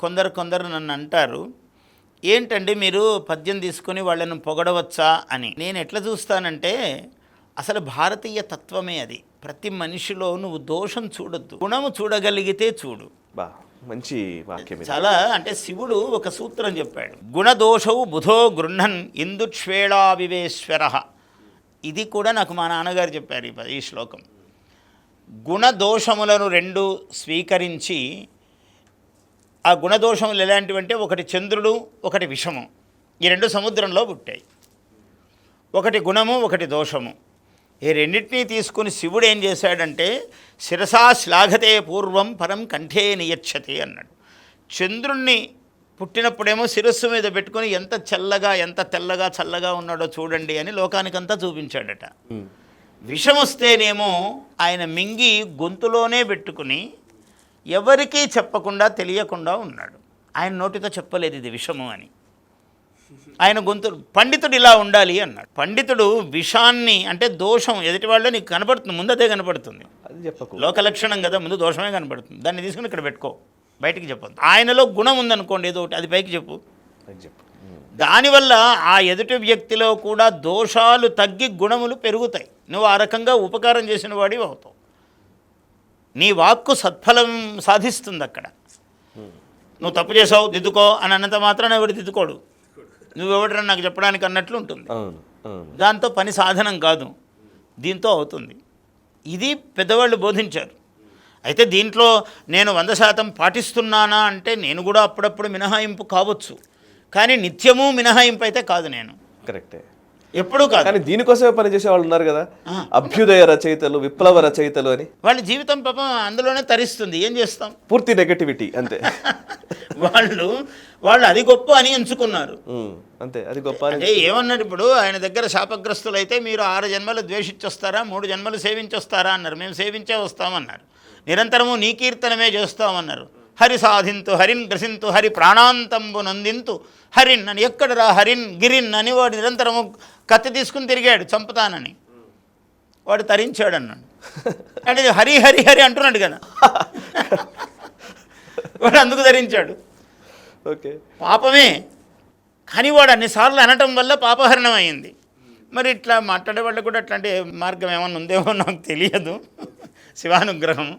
కొందరు నన్ను అంటారు, ఏంటండి మీరు పద్యం తీసుకొని వాళ్ళను పొగడవచ్చా అని. నేను ఎట్లా చూస్తానంటే, అసలు భారతీయ తత్వమే అది. ప్రతి మనిషిలో నువ్వు దోషం చూడొద్దు, గుణము చూడగలిగితే చూడు. బా మంచి వాక్యం ఇది. చాలా అంటే శివుడు ఒక సూత్రం చెప్పాడు, గుణదోషవు బుధో గృహన్ ఇందుక్షేళావివేశ్వర. ఇది కూడా నాకు మా నాన్నగారు చెప్పారు ఈ శ్లోకం. గుణదోషములను రెండు స్వీకరించి, ఆ గుణదోషములు ఎలాంటివంటే ఒకటి చంద్రుడు, ఒకటి విషము. ఈ రెండు సముద్రంలో పుట్టాయి. ఒకటి గుణము, ఒకటి దోషము. ఈ రెండింటినీ తీసుకుని శివుడు ఏం చేశాడంటే, శిరసా శ్లాఘతే పూర్వం పరం కంఠే నియచ్చతే అన్నాడు. చంద్రుణ్ణి పుట్టినప్పుడేమో శిరస్సు మీద పెట్టుకుని ఎంత చల్లగా, ఎంత తెల్లగా చల్లగా ఉన్నాడో చూడండి అని లోకానికంతా చూపించాడట. విషం వస్తేనేమో ఆయన మింగి గొంతులోనే పెట్టుకుని ఎవరికీ చెప్పకుండా తెలియకుండా ఉన్నాడు. ఆయన నోటితో చెప్పలేదు ఇది విషము అని. ఆయన గొంతు, పండితుడు ఇలా ఉండాలి అన్నాడు. పండితుడు విషాన్ని అంటే దోషం ఎదుటి వాళ్ళలో నీకు కనపడుతుంది, ముందు అదే కనపడుతుంది. అది చెప్పకు. లోకలక్షణం కదా, ముందు దోషమే కనపడుతుంది. దాన్ని తీసుకుని ఇక్కడ పెట్టుకో, బయటికి చెప్పొద్దు. ఆయనలో గుణం ఉందనుకోండి ఏదో ఒకటి, అది పైకి చెప్పు. అది చెప్పు. దానివల్ల ఆ ఎదుటి వ్యక్తిలో కూడా దోషాలు తగ్గి గుణములు పెరుగుతాయి. నువ్వు ఆ రకంగా ఉపకారం చేసిన వాడివి అవుతావు. నీ వాక్కు సత్ఫలం సాధిస్తుంది. అక్కడ నువ్వు తప్పు చేసావు దిద్దుకో అని అన్నంత మాత్రాన ఎవడు దిద్దుకోడు. నువ్వెవడరా నాకు చెప్పడానికి అన్నట్లు ఉంటుంది. అవును, అవును. దాంతో పని సాధనం కాదు, దీంతో అవుతుంది. ఇది పెద్దవాళ్ళు బోధించారు. అయితే దీంట్లో నేను 100% పాటిస్తున్నానా అంటే నేను కూడా అప్పుడప్పుడు మినహాయింపు కావచ్చు, కానీ నిత్యము మినహాయింపు అయితే కాదు. నేను కరెక్టే, ఎప్పుడూ కాదు. కానీ దీనికోసమే పనిచేసే వాళ్ళు ఉన్నారు కదా, అభ్యుదయ రచయితలు, విప్లవ రచయితలు అని. వాళ్ళ జీవితం పాపం అందులోనే తరిస్తుంది. ఏం చేస్తాం, పూర్తి నెగటివిటీ అంతే. వాళ్ళు అది గొప్ప అని ఎంచుకున్నారు అంతే, అది గొప్ప అని. అంటే ఏమన్నాడు, ఇప్పుడు ఆయన దగ్గర శాపగ్రస్తులు అయితే మీరు 6 జన్మలు ద్వేషించొస్తారా, 3 జన్మలు సేవించొస్తారా అన్నారు. మేము సేవించే వస్తామన్నారు. నిరంతరము నీ కీర్తనమే చేస్తామన్నారు. హరి సాధింతు హరిన్ గ్రసింతు హరి ప్రాణాంతంబు నందింతు హరిన్ అని. ఎక్కడరా హరిన్ గిరిన్ అని వాడు నిరంతరము కత్తి తీసుకుని తిరిగాడు చంపుతానని. వాడు తరించాడు అన్నాడు. అంటే హరి హరి హరి అంటున్నాడు కదా, వాడు అందుకు ధరించాడు. ఓకే, పాపమే, కానీ వాడు అన్నిసార్లు అనటం వల్ల పాపహరణం అయింది. మరి ఇట్లా మాట్లాడే వాళ్ళు కూడా అట్లాంటి మార్గం ఏమన్నా ఉందేమో నాకు తెలియదు. శివానుగ్రహం.